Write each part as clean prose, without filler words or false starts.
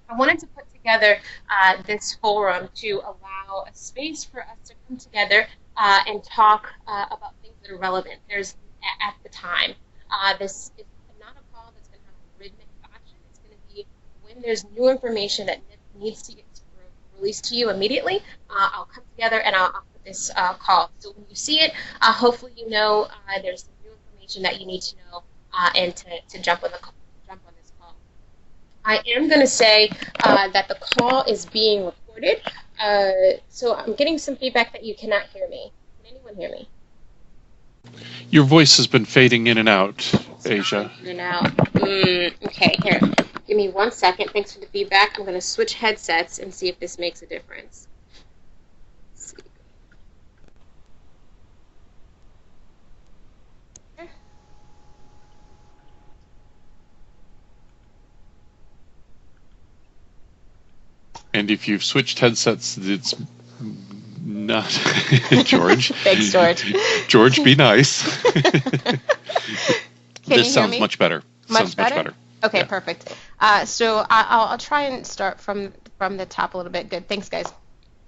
I wanted to put together this forum to allow a space for us to come together and talk about things that are relevant. There's at the time. This is not a call that's going to have a rhythmic fashion. It's going to be when there's new information that needs to get released to you immediately. I'll come together and I'll put this call. So when you see it, hopefully you know there's some new information that you need to know and to jump on this call. I am going to say that the call is being recorded. So I'm getting some feedback that you cannot hear me. Can anyone hear me? Your voice has been fading in and out, Asia. In and out. Okay, here. Give me 1 second. Thanks for the feedback. I'm going to switch headsets and see if this makes a difference. And if you've switched headsets, it's not George. Thanks, George. George, be nice. This sounds much better. Much better? Okay, yeah. Perfect. So I'll try and start from the top a little bit. Good. Thanks, guys.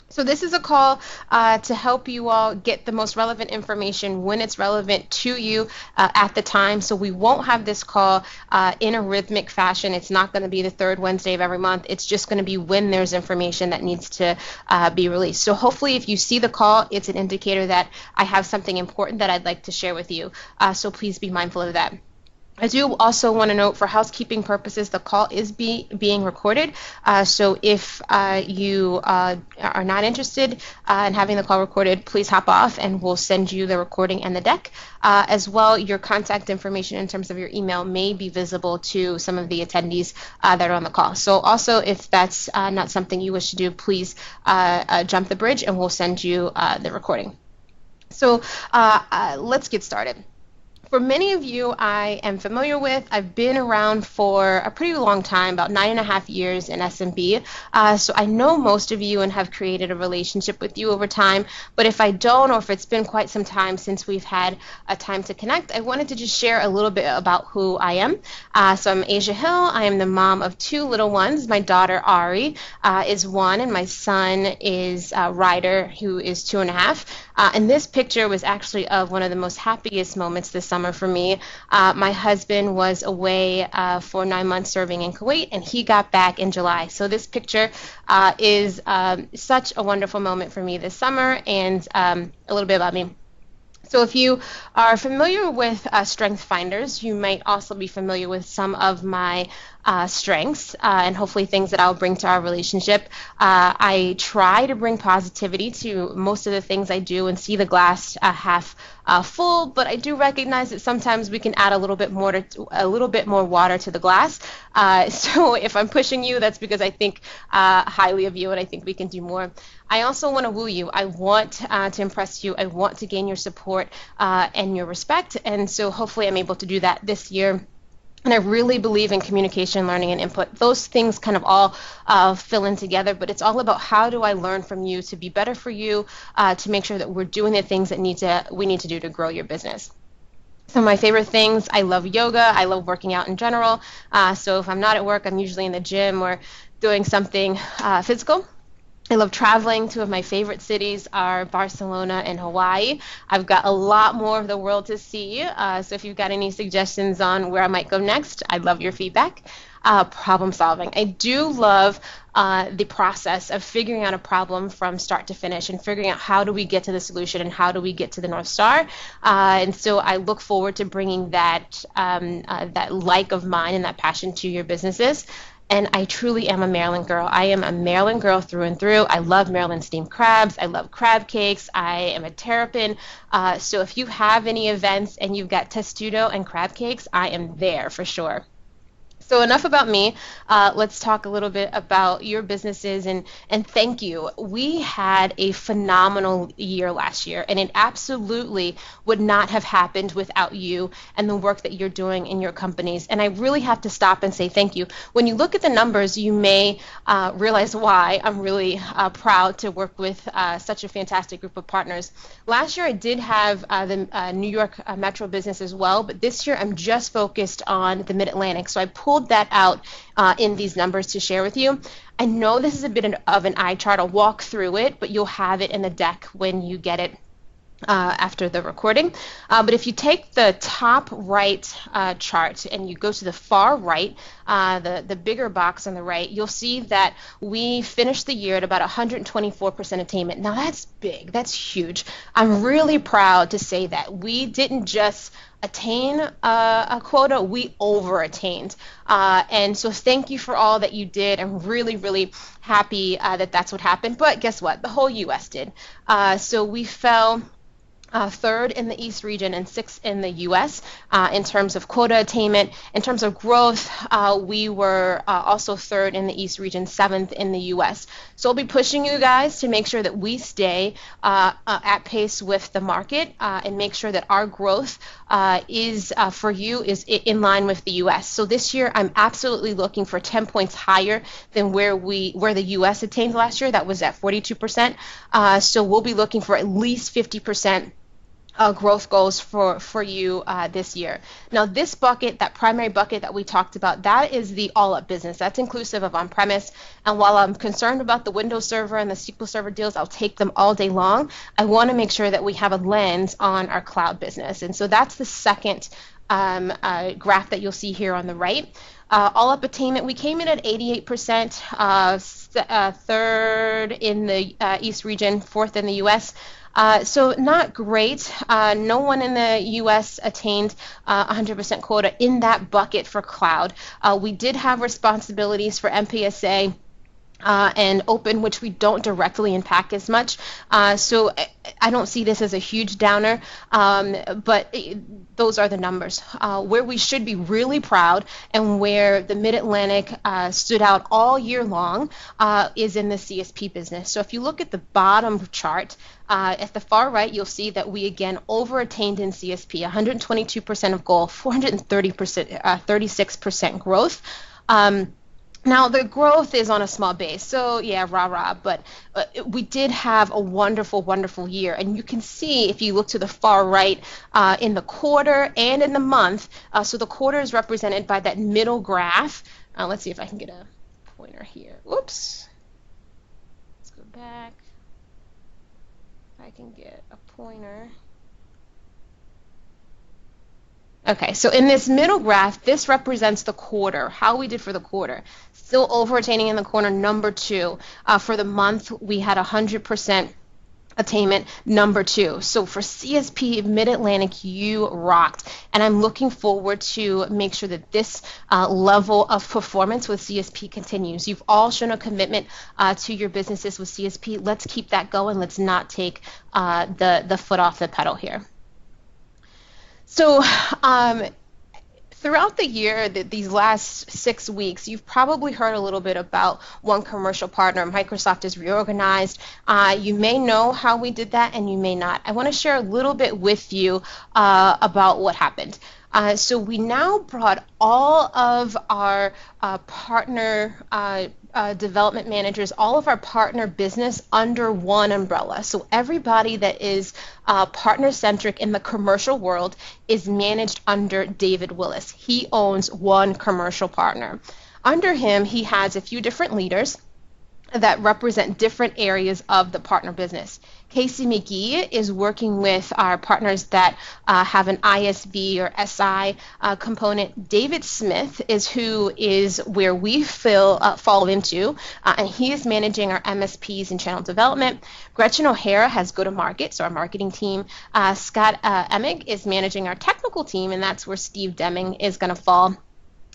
So this is a call to help you all get the most relevant information when it's relevant to you at the time. So we won't have this call in a rhythmic fashion. It's not going to be the third Wednesday of every month. It's just going to be when there's information that needs to be released. So hopefully if you see the call, it's an indicator that I have something important that I'd like to share with you. So please be mindful of that. I do also want to note, for housekeeping purposes, the call is being recorded. So if you are not interested in having the call recorded, please hop off and we'll send you the recording and the deck. As well, your contact information in terms of your email may be visible to some of the attendees that are on the call. So also, if that's not something you wish to do, please jump the bridge and we'll send you the recording. So let's get started. For many of you I am familiar with. I've been around for a pretty long time, about 9.5 years in SMB. So I know most of you and have created a relationship with you over time. But if I don't, or if it's been quite some time since we've had a time to connect, I wanted to just share a little bit about who I am. So I'm Asia Hill. I am the mom of 2 little ones. My daughter Ari is 1, and my son is Ryder, who is 2.5. And this picture was actually of one of the most happiest moments this summer for me. My husband was away for 9 months serving in Kuwait, and he got back in July. So this picture is such a wonderful moment for me this summer, and a little bit about me. So if you are familiar with Strength Finders, you might also be familiar with some of my strengths and hopefully things that I'll bring to our relationship. I try to bring positivity to most of the things I do and see the glass half full, but I do recognize that sometimes we can add a little bit more water to the glass. So if I'm pushing you, that's because I think highly of you and I think we can do more. I also want to woo you. I want to impress you. I want to gain your support and your respect, and so hopefully I'm able to do that this year. And I really believe in communication, learning, and input. Those things kind of all fill in together, but it's all about how do I learn from you to be better for you, to make sure that we're doing the things that we need to do to grow your business. Some of my favorite things, I love yoga. I love working out in general. So if I'm not at work, I'm usually in the gym or doing something physical. I love traveling. 2 of my favorite cities are Barcelona and Hawaii. I've got a lot more of the world to see, so if you've got any suggestions on where I might go next, I'd love your feedback. Problem solving. I do love the process of figuring out a problem from start to finish and figuring out how do we get to the solution and how do we get to the North Star. And so I look forward to bringing that like of mine and that passion to your businesses. And I truly am a Maryland girl. I am a Maryland girl through and through. I love Maryland steamed crabs. I love crab cakes. I am a terrapin. So if you have any events and you've got testudo and crab cakes, I am there for sure. So enough about me. Let's talk a little bit about your businesses and thank you. We had a phenomenal year last year, and it absolutely would not have happened without you and the work that you're doing in your companies. And I really have to stop and say thank you. When you look at the numbers, you may realize why I'm really proud to work with such a fantastic group of partners. Last year I did have the New York Metro business as well, but this year I'm just focused on the Mid-Atlantic. So I pulled pulled that out in these numbers to share with you. I know this is a bit of an eye chart. I'll walk through it, but you'll have it in the deck when you get it after the recording. But if you take the top right chart and you go to the far right, the bigger box on the right, you'll see that we finished the year at about 124% attainment. Now that's big, that's huge. I'm really proud to say that we didn't just attain a quota, we over attained. And so thank you for all that you did. I'm really, really happy that that's what happened. But guess what? The whole US did. So we fell third in the East region and sixth in the U.S. In terms of quota attainment. In terms of growth, we were also third in the East region, seventh in the U.S. So I'll be pushing you guys to make sure that we stay at pace with the market and make sure that our growth is for you is in line with the U.S. So this year, I'm absolutely looking for 10 points higher than where the U.S. attained last year. That was at 42%. So we'll be looking for at least 50% growth goals for you this year. Now this bucket, that primary bucket that we talked about, that is the all-up business. That's inclusive of on-premise. And while I'm concerned about the Windows Server and the SQL Server deals, I'll take them all day long. I want to make sure that we have a lens on our cloud business. And so that's the second graph that you'll see here on the right. All-up attainment, we came in at 88%, third in the East region, fourth in the U.S. So not great. No one in the U.S. attained 100% quota in that bucket for cloud. We did have responsibilities for MPSA and open, which we don't directly impact as much. So I don't see this as a huge downer, but those are the numbers. Where we should be really proud and where the Mid-Atlantic stood out all year long is in the CSP business. So if you look at the bottom chart, at the far right, you'll see that we again over-attained in CSP, 122% of goal, 36% growth. Now, the growth is on a small base, so yeah, rah-rah, but we did have a wonderful, wonderful year. And you can see, if you look to the far right, in the quarter and in the month, so the quarter is represented by that middle graph. Let's see if I can get a pointer here. Whoops. Let's go back. I can get a pointer. Okay, so in this middle graph, this represents the quarter, how we did for the quarter. Still over-attaining in the corner, number 2. For the month, we had 100% attainment, number 2. So for CSP Mid-Atlantic, you rocked. And I'm looking forward to make sure that this level of performance with CSP continues. You've all shown a commitment to your businesses with CSP. Let's keep that going. Let's not take the foot off the pedal here. So throughout the year, these last 6 weeks, you've probably heard a little bit about one commercial partner. Microsoft is reorganized. You may know how we did that, and you may not. I want to share a little bit with you about what happened. So we now brought all of our partner development managers, all of our partner business under one umbrella. So everybody that is partner-centric in the commercial world is managed under David Willis. He owns one commercial partner. Under him, he has a few different leaders that represent different areas of the partner business. Casey McGee is working with our partners that have an ISV or SI component. David Smith is where we fall into, and he is managing our MSPs and channel development. Gretchen O'Hara has go-to-market, so our marketing team. Scott Emig is managing our technical team, and that's where Steve Deming is going to fall.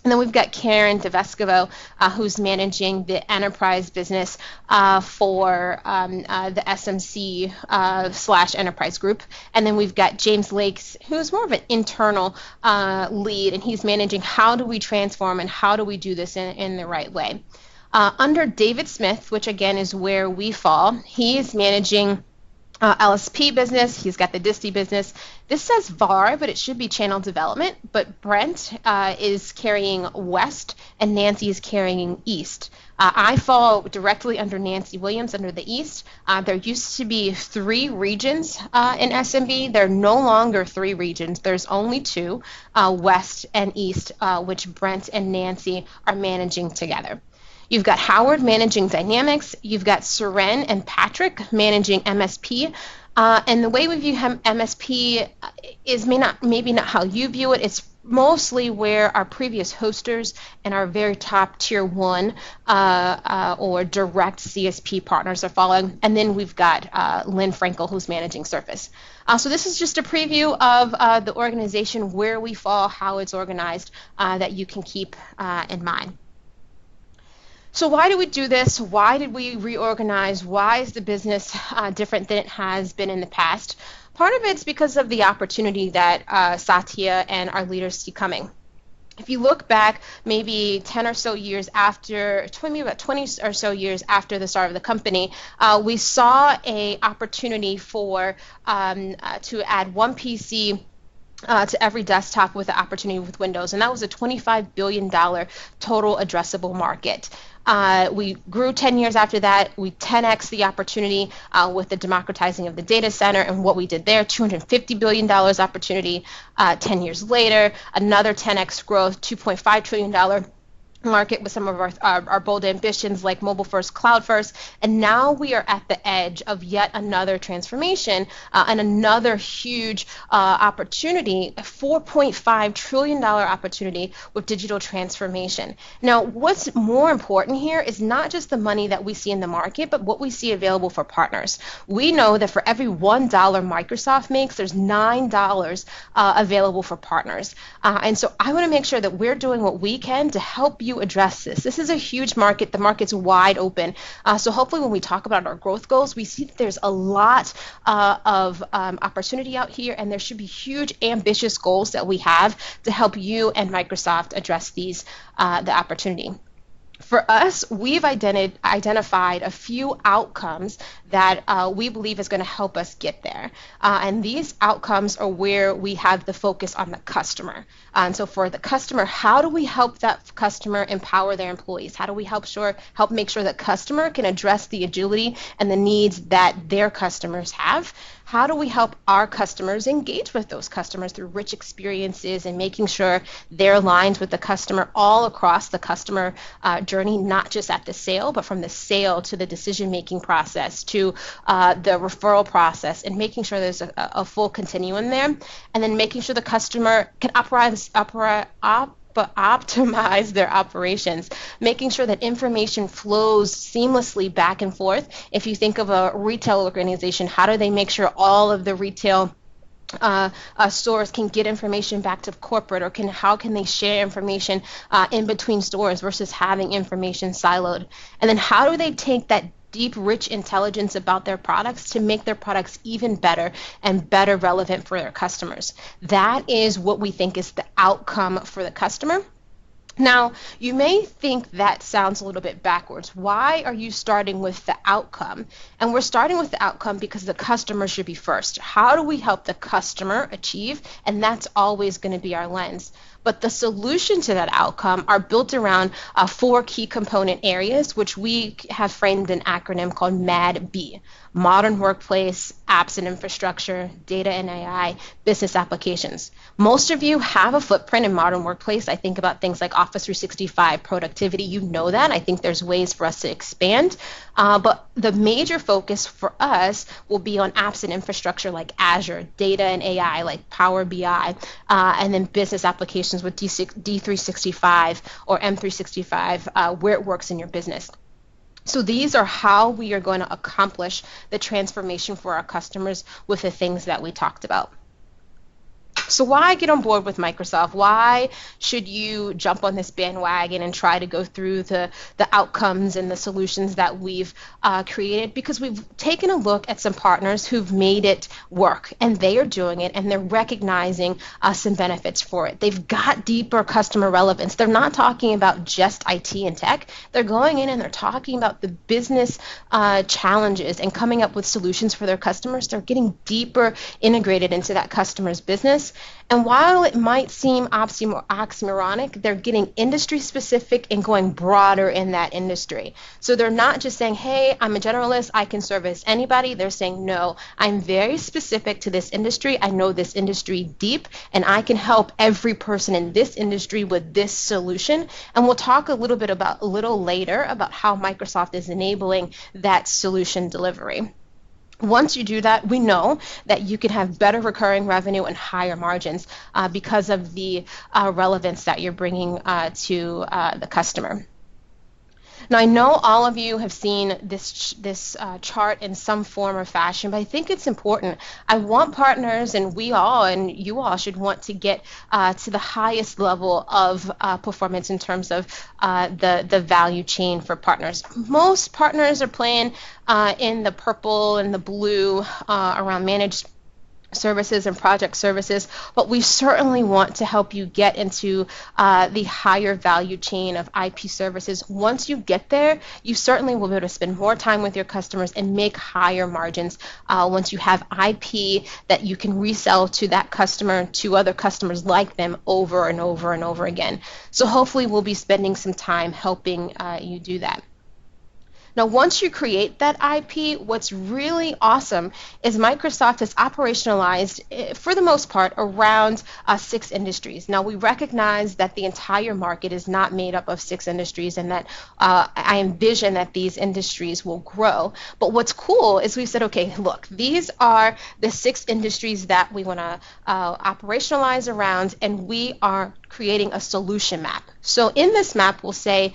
And then we've got Karen DeVescovo, who's managing the enterprise business for the SMC / enterprise group. And then we've got James Lakes, who's more of an internal lead, and he's managing how do we transform and how do we do this in the right way. Under David Smith, which again is where we fall, he is managing LSP business. He's got the Disty business. This says VAR, but it should be channel development. But Brent is carrying West, and Nancy is carrying East. I fall directly under Nancy Williams under the East. There used to be 3 regions in SMB. There are no longer 3 regions. There's only 2, West and East, which Brent and Nancy are managing together. You've got Howard managing Dynamics. You've got Seren and Patrick managing MSP. And the way we view MSP is maybe not how you view it. It's mostly where our previous hosters and our very top tier 1 or direct CSP partners are following. And then we've got Lynn Frankel, who's managing Surface. So this is just a preview of the organization, where we fall, how it's organized, that you can keep in mind. So why do we do this? Why did we reorganize? Why is the business different than it has been in the past? Part of it's because of the opportunity that Satya and our leaders see coming. If you look back maybe 10 or so years after, maybe about 20 or so years after the start of the company, we saw an opportunity for to add one PC to every desktop with the opportunity with Windows, and that was a $25 billion total addressable market. We grew 10 years after that. We 10x the opportunity with the democratizing of the data center and what we did there, $250 billion opportunity. 10 years later, another 10x growth, $2.5 trillion market with some of our bold ambitions like mobile first, cloud first, and now we are at the edge of yet another transformation and another huge opportunity, a $4.5 trillion opportunity with digital transformation. Now, what's more important here is not just the money that we see in the market, but what we see available for partners. We know that for every $1 Microsoft makes, there's $9 available for partners. And so I want to make sure that we're doing what we can to help you address this. This is a huge market. The market's wide open. So hopefully when we talk about our growth goals, we see that there's a lot of opportunity out here, and there should be huge ambitious goals that we have to help you and Microsoft address these, the opportunity. For us, we've identified a few outcomes that we believe is going to help us get there. And these outcomes are where we have the focus on the customer. And so for the customer, how do we help that customer empower their employees? How do we help make sure that customer can address the agility and the needs that their customers have? How do we help our customers engage with those customers through rich experiences and making sure they're aligned with the customer all across the customer journey, not just at the sale, but from the sale to the decision-making process to the referral process, and making sure there's a full continuum there, and then making sure the customer can optimize their operations, making sure that information flows seamlessly back and forth. If you think of a retail organization, how do they make sure all of the retail stores can get information back to corporate, or how can they share information in between stores versus having information siloed? And then how do they take that deep, rich intelligence about their products to make their products even better and better relevant for their customers? That is what we think is the outcome for the customer. Now, you may think that sounds a little bit backwards. Why are you starting with the outcome? And we're starting with the outcome because the customer should be first. How do we help the customer achieve? And that's always going to be our lens. But the solution to that outcome are built around 4 key component areas, which we have framed an acronym called MAD-B: Modern Workplace, Apps and Infrastructure, Data and AI, Business Applications. Most of you have a footprint in Modern Workplace. I think about things like Office 365, productivity. You know that. I think there's ways for us to expand. But the major focus for us will be on apps and infrastructure like Azure, data and AI like Power BI, and then business applications with D365 or M365, where it works in your business. So these are how we are going to accomplish the transformation for our customers with the things that we talked about. So why get on board with Microsoft? Why should you jump on this bandwagon and try to go through the outcomes and the solutions that we've created? Because we've taken a look at some partners who've made it work, and they are doing it, and they're recognizing some benefits for it. They've got deeper customer relevance. They're not talking about just IT and tech. They're going in and they're talking about the business challenges and coming up with solutions for their customers. They're getting deeper integrated into that customer's business. And while it might seem oxymoronic, they're getting industry specific and going broader in that industry. So they're not just saying, hey, I'm a generalist, I can service anybody. They're saying, no, I'm very specific to this industry. I know this industry deep, and I can help every person in this industry with this solution. And we'll talk a little later about how Microsoft is enabling that solution delivery. Once you do that, we know that you can have better recurring revenue and higher margins because of the relevance that you're bringing to the customer. Now, I know all of you have seen this chart in some form or fashion, but I think it's important. I want partners, and we all, and you all should want to get to the highest level of performance in terms of the value chain for partners. Most partners are playing in the purple and the blue around managed services and project services, but we certainly want to help you get into the higher value chain of IP services. Once you get there, you certainly will be able to spend more time with your customers and make higher margins once you have IP that you can resell to that customer, to other customers like them over and over and over again. So hopefully we'll be spending some time helping you do that. Now, once you create that IP, what's really awesome is Microsoft has operationalized, for the most part, around 6 industries. Now, we recognize that the entire market is not made up of 6 industries, and that I envision that these industries will grow. But what's cool is we said, okay, look, these are the 6 industries that we want to operationalize around, and we are creating a solution map. So in this map, we'll say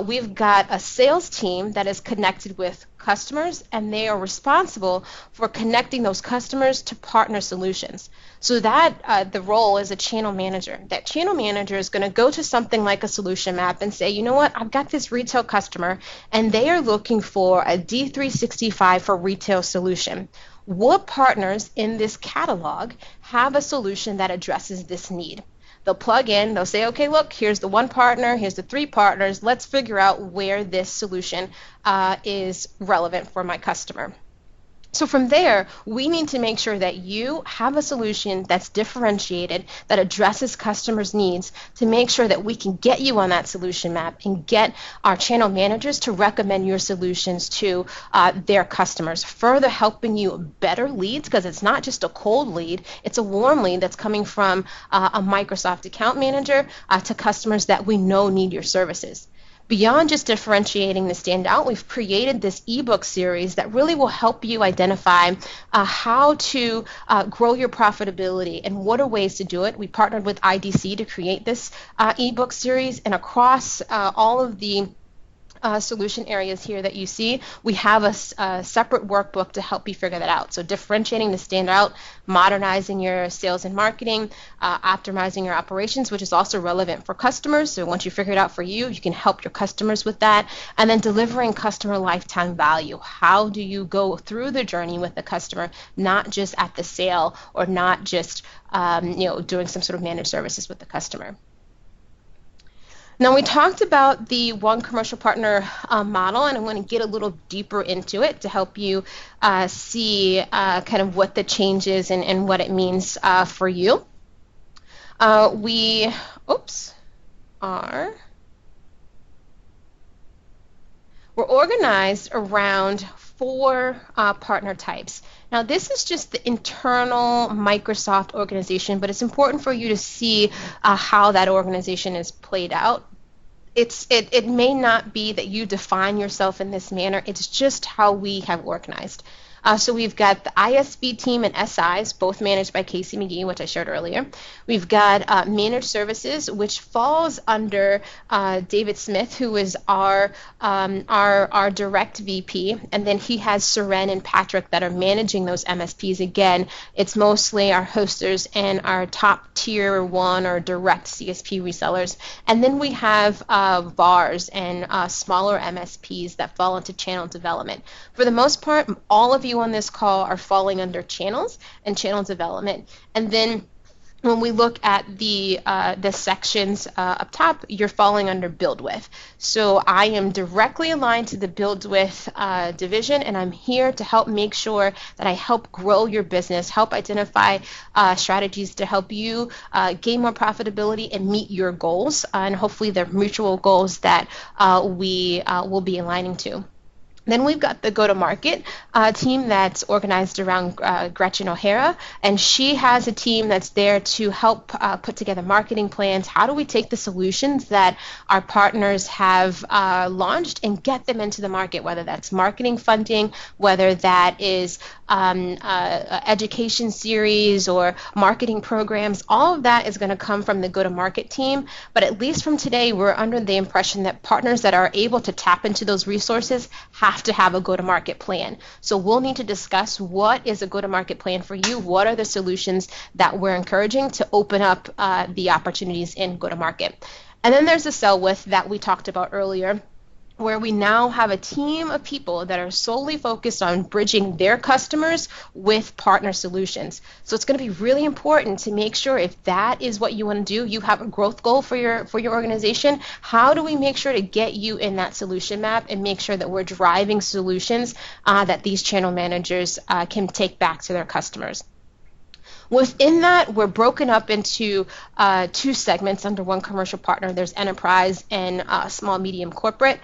we've got a sales team that is connected with customers, and they are responsible for connecting those customers to partner solutions. So that the role is a channel manager. That channel manager is going to go to something like a solution map and say, you know what, I've got this retail customer, and they are looking for a D365 for retail solution. What partners in this catalog have a solution that addresses this need? They'll plug in, they'll say, okay, look, here's the 1 partner, here's the 3 partners, let's figure out where this solution is relevant for my customer. So from there, we need to make sure that you have a solution that's differentiated, that addresses customers' needs, to make sure that we can get you on that solution map and get our channel managers to recommend your solutions to their customers, further helping you better leads, because it's not just a cold lead, it's a warm lead that's coming from a Microsoft account manager to customers that we know need your services. Beyond just differentiating the standout, we've created this ebook series that really will help you identify how to grow your profitability and what are ways to do it. We partnered with IDC to create this ebook series, and across all of the solution areas here that you see, we have a separate workbook to help you figure that out. So differentiating the standout, modernizing your sales and marketing, optimizing your operations, which is also relevant for customers. So once you figure it out for you, you can help your customers with that. And then delivering customer lifetime value. How do you go through the journey with the customer, not just at the sale or not just doing some sort of managed services with the customer. Now, we talked about the one commercial partner model, and I'm going to get a little deeper into it to help you see kind of what the change is and what it means for you. We're organized around 4 partner types. Now, this is just the internal Microsoft organization, but it's important for you to see how that organization is played out. It may not be that you define yourself in this manner. It's just how we have organized. So we've got the ISV team and SIs, both managed by Casey McGee, which I shared earlier. We've got managed services, which falls under David Smith, who is our direct VP, and then he has Seren and Patrick that are managing those MSPs. Again, it's mostly our hosters and our top tier one or direct CSP resellers. And then we have VARs and smaller MSPs that fall into channel development. For the most part, all of you on this call are falling under channels and channel development. And then when we look at the sections up top, you're falling under build with. So I am directly aligned to the build with division, and I'm here to help make sure that I help grow your business, help identify strategies to help you gain more profitability and meet your goals, and hopefully they're mutual goals that we will be aligning to. Then we've got the go-to-market team that's organized around Gretchen O'Hara, and she has a team that's there to help put together marketing plans. How do we take the solutions that our partners have launched and get them into the market, whether that's marketing funding, whether that is education series or marketing programs. All of that is going to come from the go-to-market team, but at least from today, we're under the impression that partners that are able to tap into those resources have to have a go-to-market plan. So we'll need to discuss what is a go-to-market plan for you, what are the solutions that we're encouraging to open up the opportunities in go-to-market. And then there's the sell with that we talked about earlier, where we now have a team of people that are solely focused on bridging their customers with partner solutions. So it's going to be really important to make sure if that is what you want to do, you have a growth goal for your organization. How do we make sure to get you in that solution map and make sure that we're driving solutions that these channel managers can take back to their customers? Within that, we're broken up into two segments under one commercial partner. There's enterprise and small medium corporate.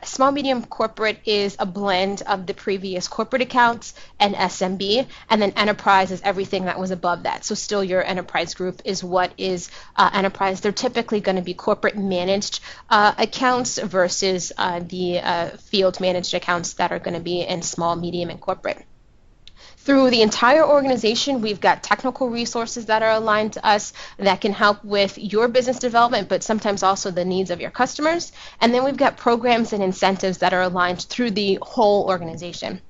Small medium corporate is a blend of the previous corporate accounts and SMB, and then enterprise is everything that was above that. So still your enterprise group is what is enterprise. They're typically going to be corporate managed accounts versus the field managed accounts that are going to be in small, medium, and corporate. Through the entire organization, we've got technical resources that are aligned to us that can help with your business development, but sometimes also the needs of your customers. And then we've got programs and incentives that are aligned through the whole organization.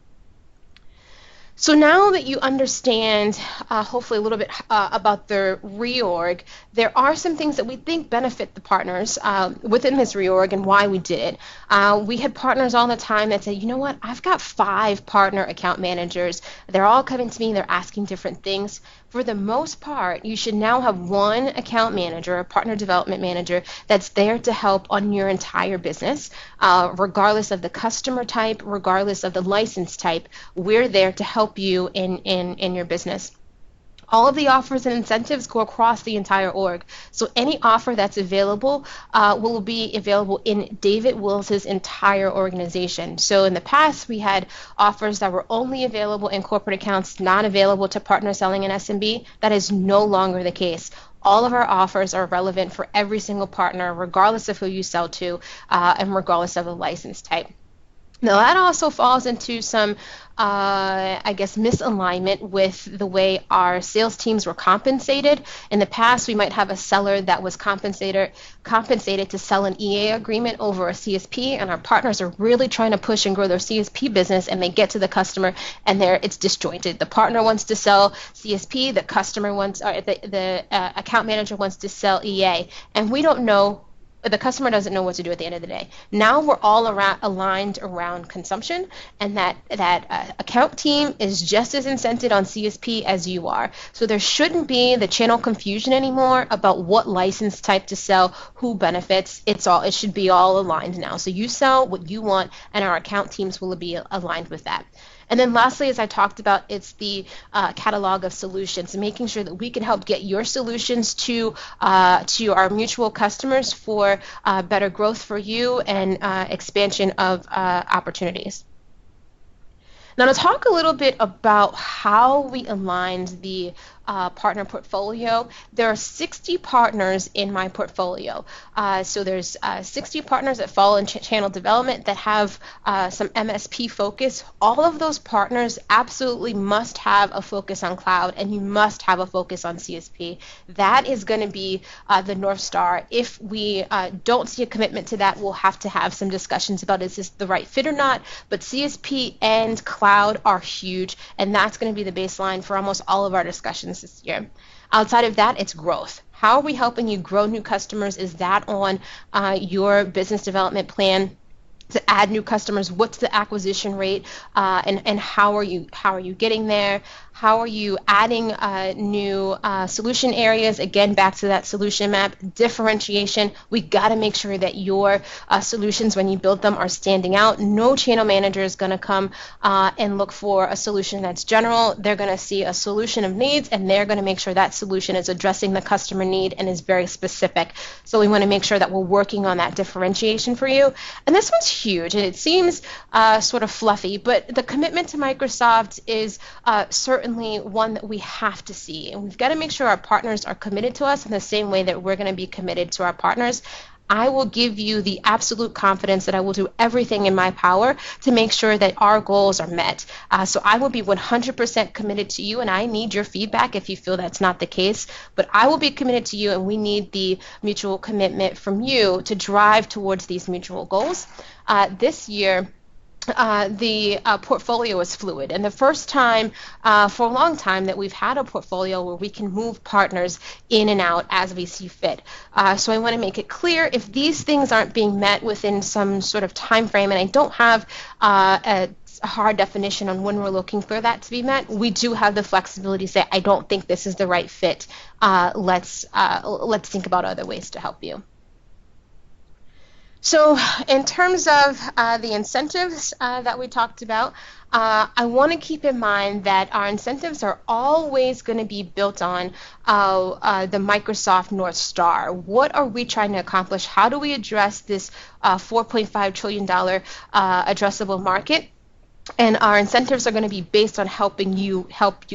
So now that you understand, hopefully a little bit about the reorg, there are some things that we think benefit the partners within this reorg and why we did it. We had partners all the time that said, you know what, I've got 5 partner account managers. They're all coming to me, they're asking different things. For the most part, you should now have one account manager, a partner development manager, that's there to help on your entire business, regardless of the customer type, regardless of the license type. We're there to help you in your business. All of the offers and incentives go across the entire org. So any offer that's available will be available in David Wills's entire organization. So in the past, we had offers that were only available in corporate accounts, not available to partner selling in SMB. That is no longer the case. All of our offers are relevant for every single partner, regardless of who you sell to and regardless of the license type. Now that also falls into some, misalignment with the way our sales teams were compensated. In the past, we might have a seller that was compensated to sell an EA agreement over a CSP, and our partners are really trying to push and grow their CSP business, and they get to the customer, and it's disjointed. The partner wants to sell CSP, the customer wants, or the account manager wants to sell EA, and we don't know. The customer doesn't know what to do at the end of the day. Now we're all aligned around consumption, and that account team is just as incented on CSP as you are. So there shouldn't be the channel confusion anymore about what license type to sell, who benefits. It should be all aligned now. So you sell what you want, and our account teams will be aligned with that. And then lastly, as I talked about, it's the catalog of solutions, and making sure that we can help get your solutions to our mutual customers for better growth for you and expansion of opportunities. Now to talk a little bit about how we aligned the partner portfolio. There are 60 partners in my portfolio. So there's 60 partners that fall in channel development that have some MSP focus. All of those partners absolutely must have a focus on cloud, and you must have a focus on CSP. That is going to be the North Star. If we don't see a commitment to that, we'll have to have some discussions about is this the right fit or not. But CSP and cloud are huge, and that's going to be the baseline for almost all of our discussions this year. Outside of that, it's growth. How are we helping you grow new customers? Is that on your business development plan to add new customers? What's the acquisition rate, and how are you getting there? How are you adding new solution areas? Again, back to that solution map, differentiation. We got to make sure that your solutions, when you build them, are standing out. No channel manager is going to come and look for a solution that's general. They're going to see a solution of needs, and they're going to make sure that solution is addressing the customer need and is very specific. So we want to make sure that we're working on that differentiation for you. And this one's huge, and it seems sort of fluffy, but the commitment to Microsoft is certainly one that we have to see, and we've got to make sure our partners are committed to us in the same way that we're going to be committed to our partners. I will give you the absolute confidence that I will do everything in my power to make sure that our goals are met. So I will be 100% committed to you, and I need your feedback if you feel that's not the case. But I will be committed to you, and we need the mutual commitment from you to drive towards these mutual goals. This year, the portfolio is fluid, and the first time for a long time that we've had a portfolio where we can move partners in and out as we see fit. So I want to make it clear, if these things aren't being met within some sort of time frame, and I don't have a hard definition on when we're looking for that to be met, we do have the flexibility to say, I don't think this is the right fit. Let's think about other ways to help you. So in terms of the incentives that we talked about, I want to keep in mind that our incentives are always going to be built on the Microsoft North Star. What are we trying to accomplish? How do we address this $4.5 trillion addressable market? And our incentives are going to be based on helping you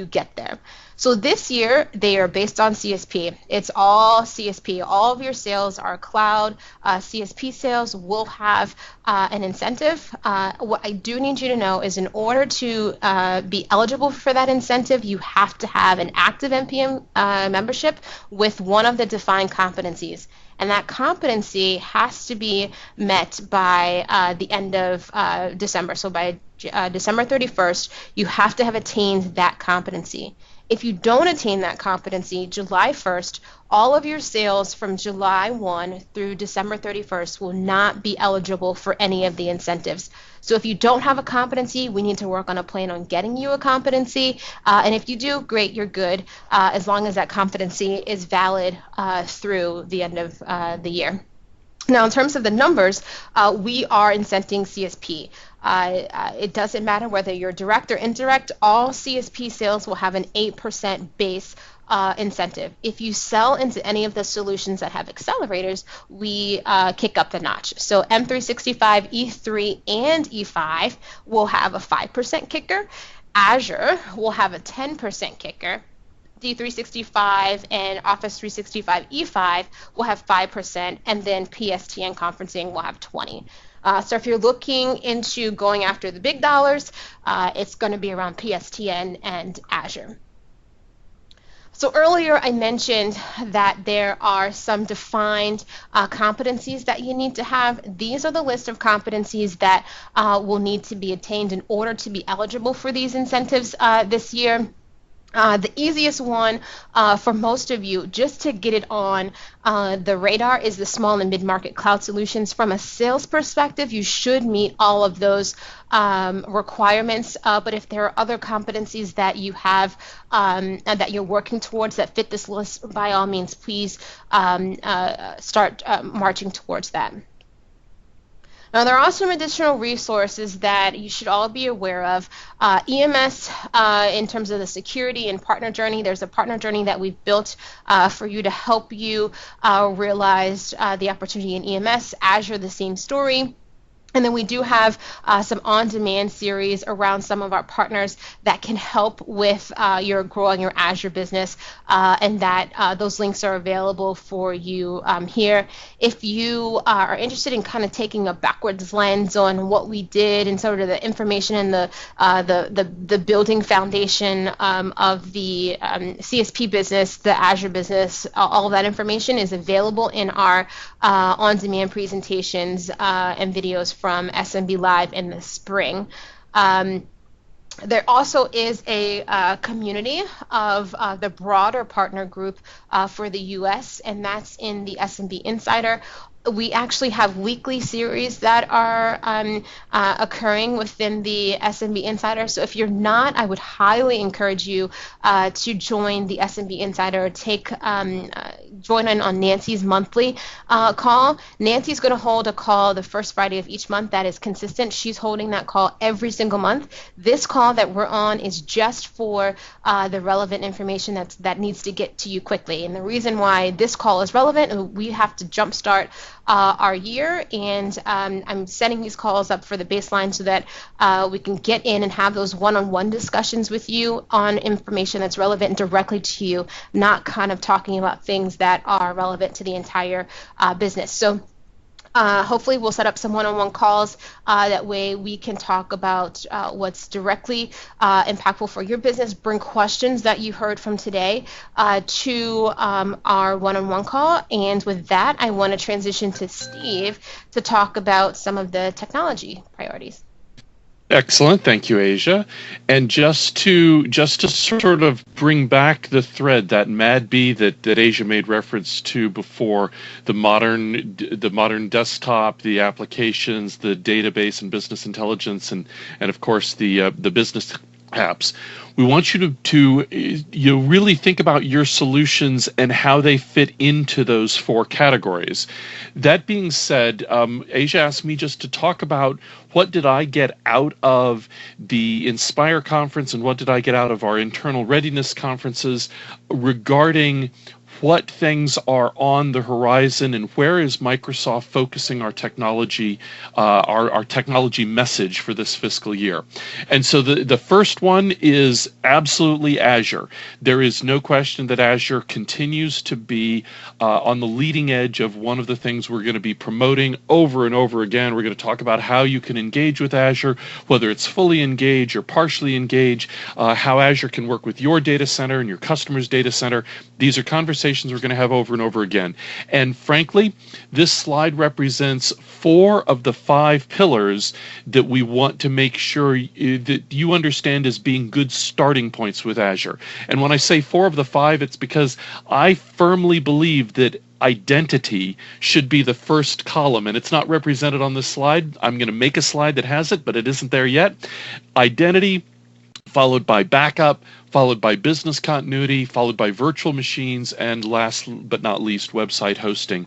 get there. So this year, they are based on CSP. It's all CSP. All of your sales are cloud. CSP sales will have an incentive. What I do need you to know is in order to be eligible for that incentive, you have to have an active NPM membership with one of the defined competencies. And that competency has to be met by the end of December. So by December 31st, you have to have attained that competency. If you don't attain that competency, July 1st, all of your sales from July 1 through December 31st will not be eligible for any of the incentives. So if you don't have a competency, we need to work on a plan on getting you a competency. And if you do, great, you're good, as long as that competency is valid through the end of the year. Now, in terms of the numbers, we are incenting CSP. It doesn't matter whether you're direct or indirect, all CSP sales will have an 8% base incentive. If you sell into any of the solutions that have accelerators, we kick up the notch. So M365, E3, and E5 will have a 5% kicker. Azure will have a 10% kicker. D365 and Office 365 E5 will have 5%, and then PSTN conferencing will have 20%. So if you're looking into going after the big dollars, it's going to be around PSTN and Azure. So earlier I mentioned that there are some defined competencies that you need to have. These are the list of competencies that will need to be attained in order to be eligible for these incentives this year. The easiest one for most of you, just to get it on the radar, is the small and mid-market cloud solutions. From a sales perspective, you should meet all of those requirements, but if there are other competencies that you have and that you're working towards that fit this list, by all means, please start marching towards that. Now, there are some additional resources that you should all be aware of. EMS, in terms of the security and partner journey, there's a partner journey that we've built for you to help you realize the opportunity in EMS. Azure, the same story. And then we do have some on-demand series around some of our partners that can help with your growing your Azure business, and that those links are available for you here. If you are interested in kind of taking a backwards lens on what we did and sort of the information and the building foundation of the CSP business, the Azure business, all of that information is available in our on-demand presentations and videos from SMB Live in the spring. There also is a community of the broader partner group for the US, and that's in the SMB Insider. We actually have weekly series that are occurring within the SMB Insider. So if you're not, I would highly encourage you to join the SMB Insider. Join in on Nancy's monthly call. Nancy's going to hold a call the first Friday of each month that is consistent. She's holding that call every single month. This call that we're on is just for the relevant information that needs to get to you quickly. And the reason why this call is relevant, we have to jumpstart our year, and I'm setting these calls up for the baseline so that we can get in and have those one-on-one discussions with you on information that's relevant directly to you, not kind of talking about things that are relevant to the entire business. So hopefully we'll set up some one-on-one calls. That way we can talk about what's directly impactful for your business, bring questions that you heard from today to our one-on-one call. And with that, I want to transition to Steve to talk about some of the technology priorities. Excellent, thank you, Asia. And just to sort of bring back the thread, that mad bee that Asia made reference to before, the modern desktop, the applications, the database and business intelligence, and of course the business apps. We want you to really think about your solutions and how they fit into those four categories. That being said, Asia asked me just to talk about what did I get out of the Inspire conference and what did I get out of our internal readiness conferences regarding what things are on the horizon and where is Microsoft focusing our technology, our technology message for this fiscal year. And so the first one is absolutely Azure. There is no question that Azure continues to be on the leading edge of one of the things we're going to be promoting over and over again. We're going to talk about how you can engage with Azure, whether it's fully engaged or partially engaged, how Azure can work with your data center and your customer's data center. These are conversations we're going to have over and over again. And frankly, this slide represents 4 of the 5 pillars that we want to make sure that you understand as being good starting points with Azure. And when I say 4 of the 5, it's because I firmly believe that identity should be the first column, and it's not represented on this slide. I'm going to make a slide that has it, but it isn't there yet. Identity, followed by backup, followed by business continuity, followed by virtual machines, and last but not least, website hosting,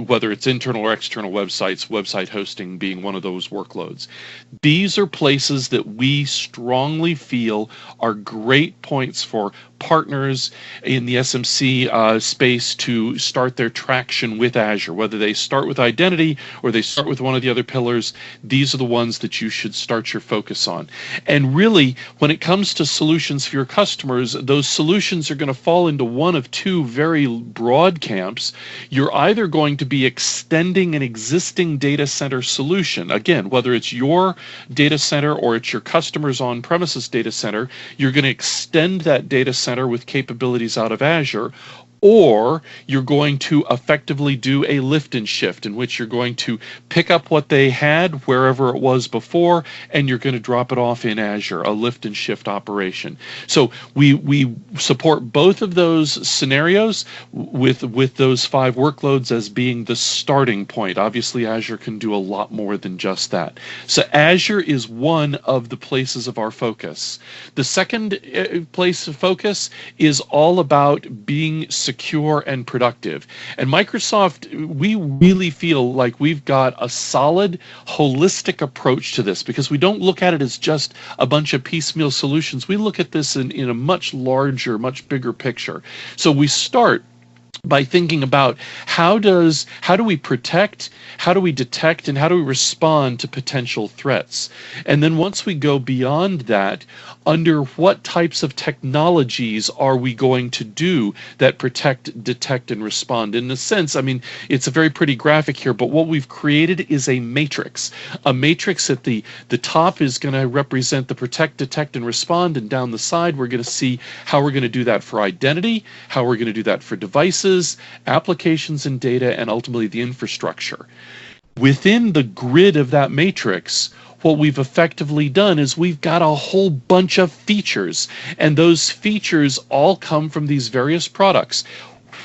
whether it's internal or external websites, website hosting being one of those workloads. These are places that we strongly feel are great points for partners in the SMC space to start their traction with Azure. Whether they start with identity or they start with one of the other pillars, these are the ones that you should start your focus on. And really, when it comes to solutions for your customers, those solutions are going to fall into one of 2 very broad camps. You're either going to be extending an existing data center solution. Again, whether it's your data center or it's your customer's on-premises data center, you're going to extend that data center with capabilities out of Azure, or you're going to effectively do a lift and shift in which you're going to pick up what they had wherever it was before and you're going to drop it off in Azure, a lift and shift operation. So we support both of those scenarios with those 5 workloads as being the starting point. Obviously, Azure can do a lot more than just that. So Azure is one of the places of our focus. The second place of focus is all about being secure and productive. And Microsoft, we really feel like we've got a solid, holistic approach to this because we don't look at it as just a bunch of piecemeal solutions. We look at this in a much larger, much bigger picture. So we start by thinking about how do we protect, how do we detect, and how do we respond to potential threats. And then once we go beyond that, under what types of technologies are we going to do that protect, detect, and respond? In a sense, I mean, it's a very pretty graphic here, but what we've created is a matrix. A matrix at the top is going to represent the protect, detect, and respond, and down the side we're going to see how we're going to do that for identity, how we're going to do that for devices, applications and data, and ultimately the infrastructure. Within the grid of that matrix, what we've effectively done is we've got a whole bunch of features, and those features all come from these various products.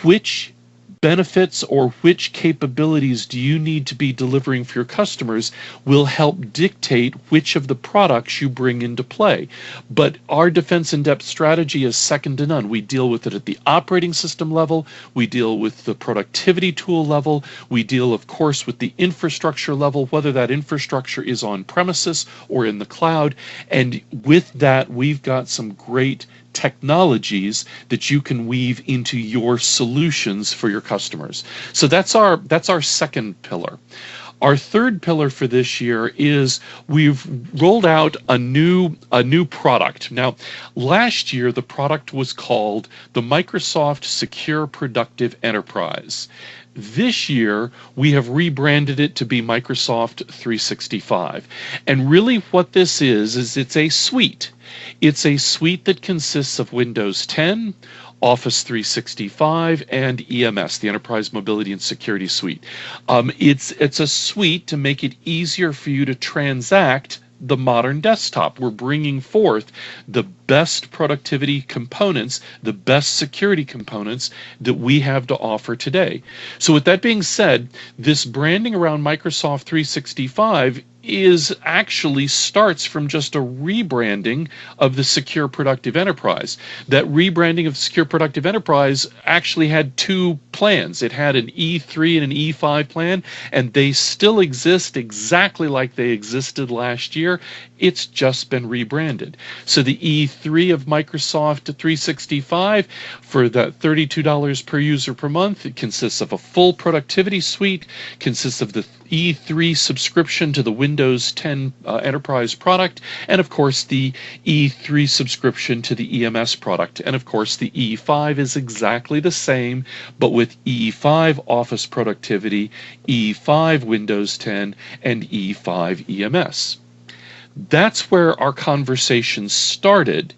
Which benefits or which capabilities do you need to be delivering for your customers will help dictate which of the products you bring into play. But our defense in depth strategy is second to none. We deal with it at the operating system level, we deal with the productivity tool level, we deal of course with the infrastructure level, whether that infrastructure is on premises or in the cloud. And with that, we've got some great technologies that you can weave into your solutions for your customers. So that's our second pillar. Our third pillar for this year is we've rolled out a new product. Now, last year the product was called the Microsoft Secure Productive Enterprise. This year, we have rebranded it to be Microsoft 365. And really what this is it's a suite. It's a suite that consists of Windows 10, Office 365, and EMS, the Enterprise Mobility and Security Suite. It's a suite to make it easier for you to transact the modern desktop. We're bringing forth the best productivity components, the best security components that we have to offer today. So with that being said, this branding around Microsoft 365 actually starts from just a rebranding of the Secure Productive Enterprise. That rebranding of Secure Productive Enterprise actually had two plans. It had an E3 and an E5 plan, and they still exist exactly like they existed last year. It's just been rebranded. So the E3 of Microsoft 365 for that $32 per user per month, it consists of a full productivity suite, consists of the E3 subscription to the Windows 10 enterprise product, and of course the E3 subscription to the EMS product. And of course the E5 is exactly the same, but with E5 Office Productivity, E5 Windows 10, and E5 EMS. That's where our conversation started.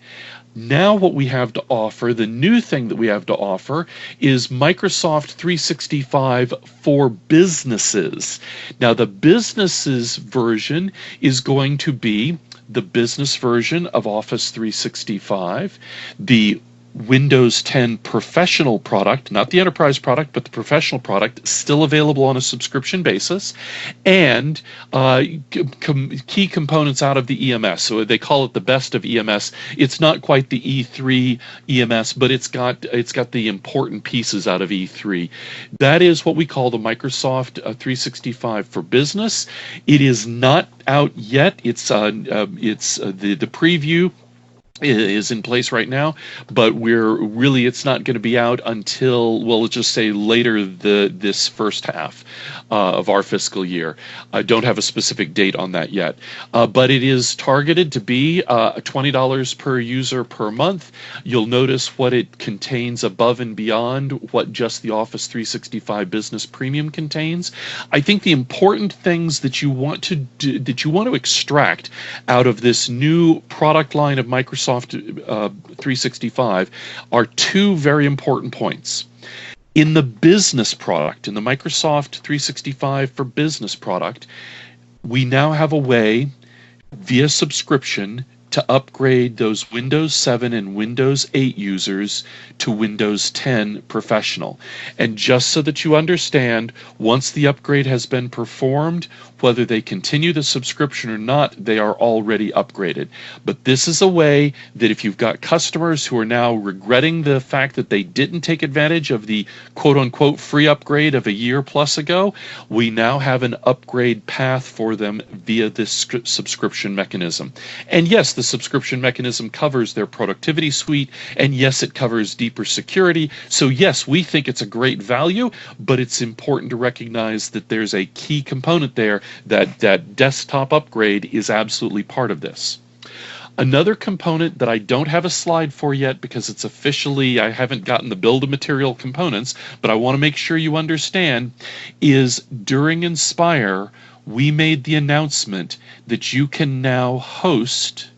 Now what we have to offer, the new thing that we have to offer, is Microsoft 365 for businesses. Now the businesses version is going to be the business version of Office 365, the Windows 10 professional product, not the enterprise product, but the professional product, still available on a subscription basis, and key components out of the EMS. So they call it the best of EMS. It's not quite the E3 EMS, but it's got the important pieces out of E3. That is what we call the Microsoft 365 for business. It is not out yet. It's the preview is in place right now, but it's not going to be out until, well, let's just say later this first half of our fiscal year. I don't have a specific date on that yet, but it is targeted to be $20 per user per month. You'll notice what it contains above and beyond what just the Office 365 Business Premium contains. I think the important things that you want to do, that you want to extract out of this new product line of Microsoft 365 are two very important points. In the business product, in the Microsoft 365 for business product, we now have a way via subscription to upgrade those Windows 7 and Windows 8 users to Windows 10 Professional. And just so that you understand, once the upgrade has been performed, whether they continue the subscription or not, they are already upgraded. But this is a way that if you've got customers who are now regretting the fact that they didn't take advantage of the quote-unquote free upgrade of a year plus ago, we now have an upgrade path for them via this subscription mechanism. And yes, the the subscription mechanism covers their productivity suite, and yes, it covers deeper security. So yes, we think it's a great value, but it's important to recognize that there's a key component there, that desktop upgrade is absolutely part of this. Another component that I don't have a slide for yet because it's officially, I haven't gotten the build of material components, but I want to make sure you understand, is during Inspire, we made the announcement that you can now host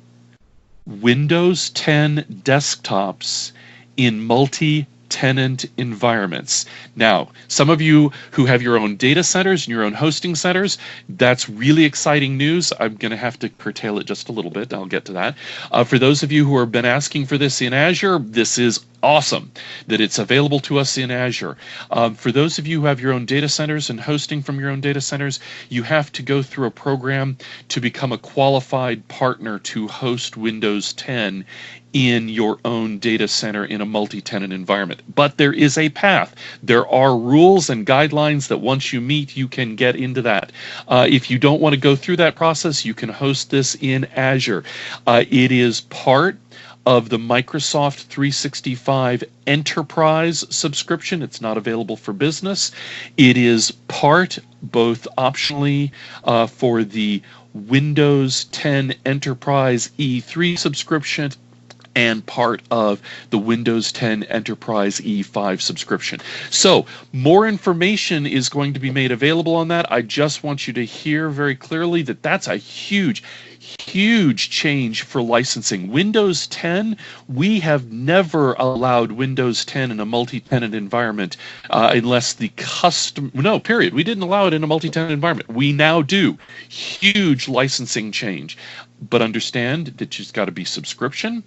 Windows 10 desktops in multi-tenant environments. Now, some of you who have your own data centers and your own hosting centers, that's really exciting news. I'm going to have to curtail it just a little bit. I'll get to that. For those of you who have been asking for this in Azure, this is awesome that it's available to us in Azure. For those of you who have your own data centers and hosting from your own data centers, you have to go through a program to become a qualified partner to host Windows 10 in your own data center in a multi-tenant environment. But there is a path. There are rules and guidelines that once you meet, you can get into that. If you don't want to go through that process, you can host this in Azure. It is part of the Microsoft 365 Enterprise subscription. It's not available for business. It is part, both optionally, for the Windows 10 Enterprise E3 subscription and part of the Windows 10 Enterprise E5 subscription. So more information is going to be made available on that. I just want you to hear very clearly that that's a huge change for licensing. Windows 10, we have never allowed Windows 10 in a multi-tenant environment unless the period. We didn't allow it in a multi-tenant environment. We now do. Huge licensing change. But understand that it's got to be subscription.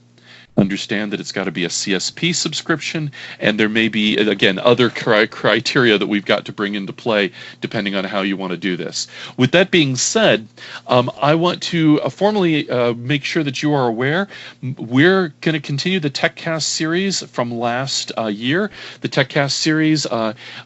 Understand that it's got to be a CSP subscription, and there may be, again, other criteria that we've got to bring into play depending on how you want to do this. With that being said, I want to formally make sure that you are aware we're going to continue the TechCast series from last year. The TechCast series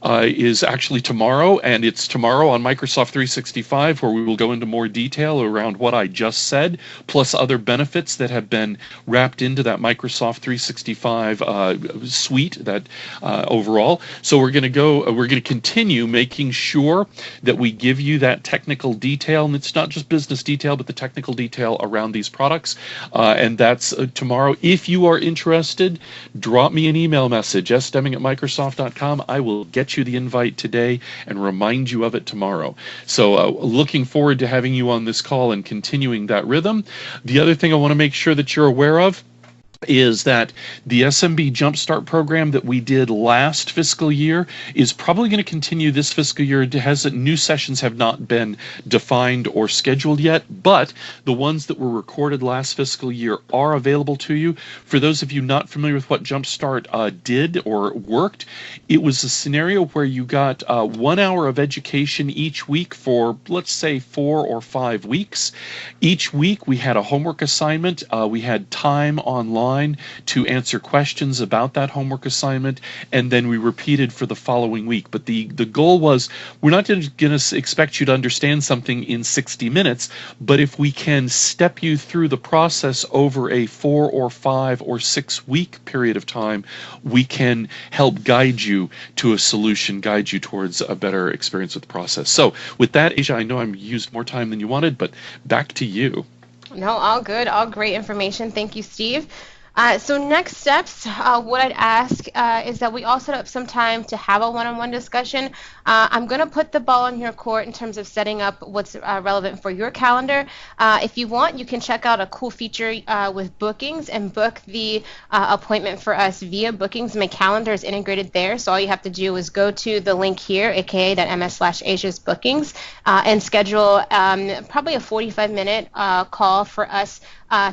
is actually tomorrow, and it's tomorrow on Microsoft 365, where we will go into more detail around what I just said, plus other benefits that have been wrapped into that Microsoft 365 suite that overall. So we're going to continue making sure that we give you that technical detail, and it's not just business detail, but the technical detail around these products. And that's tomorrow. If you are interested, drop me an email message, sdemming@microsoft.com. I will get you the invite today and remind you of it tomorrow. So looking forward to having you on this call and continuing that rhythm. The other thing I want to make sure that you're aware of is that the SMB Jumpstart program that we did last fiscal year is probably going to continue this fiscal year. New sessions have not been defined or scheduled yet, but the ones that were recorded last fiscal year are available to you. For those of you not familiar with what Jumpstart did or worked, it was a scenario where you got 1 hour of education each week for, let's say, 4 or 5 weeks. Each week we had a homework assignment. We had time online to answer questions about that homework assignment, and then we repeated for the following week. But the goal was, we're not going to expect you to understand something in 60 minutes, but if we can step you through the process over a 4 or 5 or 6 week period of time, we can help guide you to a solution, guide you towards a better experience with the process. So with that, Asia, I know I've used more time than you wanted, but back to you. No, all good, all great information. Thank you, Steve. So next steps, what I'd ask is that we all set up some time to have a one-on-one discussion. I'm going to put the ball in your court in terms of setting up what's relevant for your calendar. If you want, you can check out a cool feature with Bookings and book the appointment for us via Bookings. My calendar is integrated there, so all you have to do is go to the link here, aka.ms/Asia's Bookings, and schedule probably a 45-minute call for us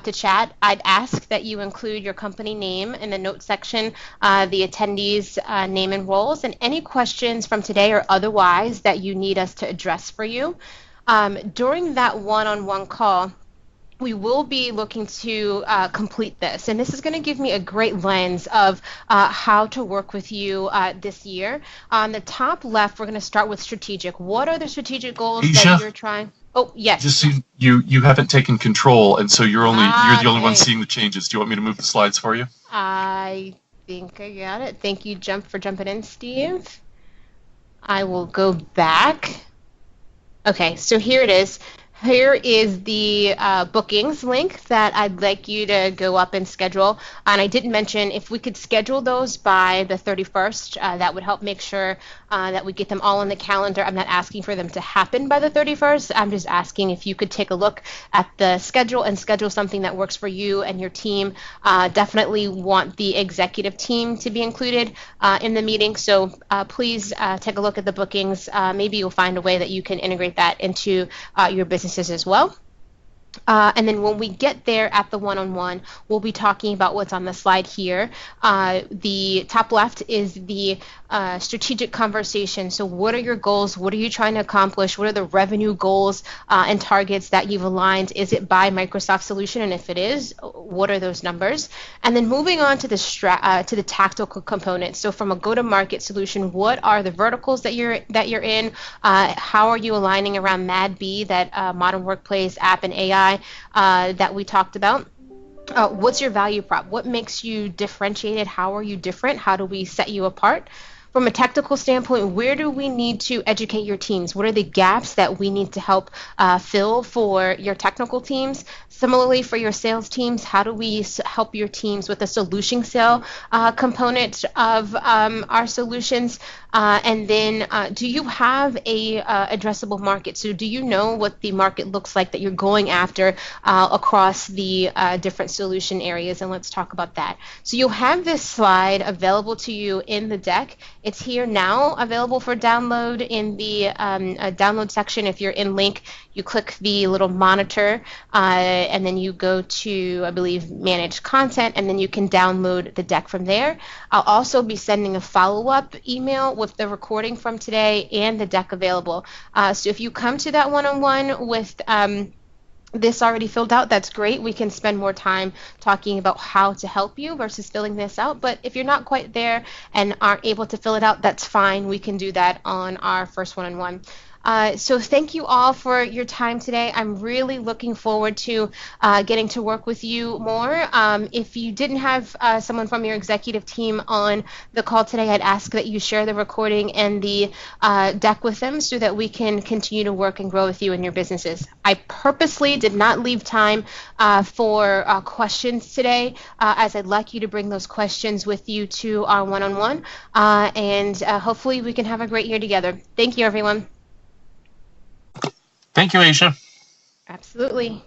to chat. I'd ask that you include your company name in the notes section, the attendees' name and roles, and any questions from today or otherwise that you need us to address for you. During that one-on-one call, we will be looking to complete this, and this is going to give me a great lens of how to work with you this year. On the top left, we're going to start with strategic. What are the strategic goals that you're trying? Oh, yes. Just so you haven't taken control, and so you're the only one Okay. seeing the changes. Do you want me to move the slides for you? I think I got it. Thank you, for jumping in, Steve. I will go back. Okay, so here it is. Here is the bookings link that I'd like you to go up and schedule. And I didn't mention if we could schedule those by the 31st, that would help make sure that we get them all on the calendar. I'm not asking for them to happen by the 31st. I'm just asking if you could take a look at the schedule and schedule something that works for you and your team. Definitely want the executive team to be included in the meeting. So please take a look at the bookings. Maybe you'll find a way that you can integrate that into your businesses as well. And then when we get there at the one-on-one, we'll be talking about what's on the slide here. The top left is the strategic conversation. So what are your goals? What are you trying to accomplish? What are the revenue goals and targets that you've aligned? Is it by Microsoft solution? And if it is, what are those numbers? And then moving on to the tactical components. So from a go-to-market solution, what are the verticals that you're in? How are you aligning around MAD-B, that modern workplace app and AI that we talked about? What's your value prop? What makes you differentiated? How are you different? How do we set you apart? From a technical standpoint, where do we need to educate your teams? What are the gaps that we need to help fill for your technical teams? Similarly, for your sales teams, how do we help your teams with the solution sale component of our solutions? And then do you have a addressable market? So do you know what the market looks like that you're going after across the different solution areas? And let's talk about that. So you'll have this slide available to you in the deck. It's here now, available for download in the download section. If you're in link, you click the little monitor and then you go to, I believe, manage content, and then you can download the deck from there. I'll also be sending a follow-up email with the recording from today and the deck available. So if you come to that one-on-one with this already filled out, that's great. We can spend more time talking about how to help you versus filling this out. But if you're not quite there and aren't able to fill it out, that's fine. We can do that on our first one-on-one. So thank you all for your time today. I'm really looking forward to getting to work with you more. If you didn't have someone from your executive team on the call today, I'd ask that you share the recording and the deck with them so that we can continue to work and grow with you in your businesses. I purposely did not leave time for questions today, as I'd like you to bring those questions with you to our one-on-one, and hopefully we can have a great year together. Thank you, everyone. Thank you, Asia. Absolutely.